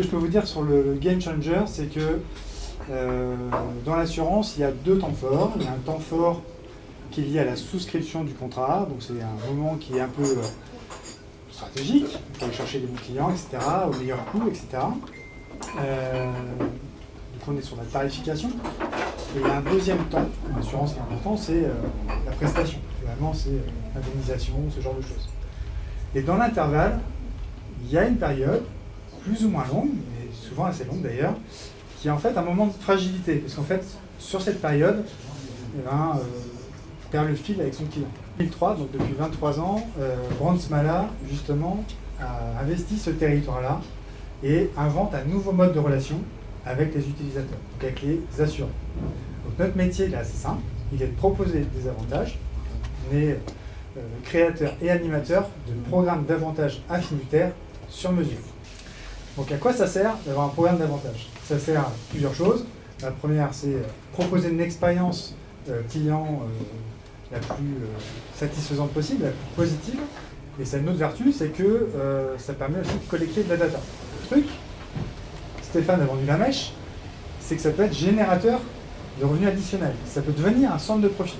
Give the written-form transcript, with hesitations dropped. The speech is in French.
que je peux vous dire sur le game changer, c'est que dans l'assurance, il y a deux temps forts. Il y a un temps fort qui est lié à la souscription du contrat, donc c'est un moment qui est un peu stratégique, il faut aller chercher des bons clients, etc., au meilleur coût, etc. Donc on est sur la tarification. Et il y a un deuxième temps, en assurance qui est important, c'est la prestation. Finalement, c'est l'indemnisation, ce genre de choses. Et dans l'intervalle, il y a une période, plus ou moins longue, mais souvent assez longue d'ailleurs, qui est en fait un moment de fragilité. Parce qu'en fait, sur cette période, on perd le fil avec son client. En 2003, donc depuis 23 ans, Brandsmala, justement, a investi ce territoire-là et invente un nouveau mode de relation avec les utilisateurs, donc avec les assurés. Donc notre métier il est assez simple, il est de proposer des avantages. On est créateur et animateur de programmes d'avantages affinitaires sur mesure. Donc à quoi ça sert d'avoir un programme d'avantages? Ça sert à plusieurs choses. La première, c'est proposer une expérience client la plus satisfaisante possible, la plus positive. Et ça a une autre vertu, c'est que ça permet aussi de collecter de la data. Le truc, Stéphane a vendu la mèche, c'est que ça peut être générateur de revenus additionnels. Ça peut devenir un centre de profit.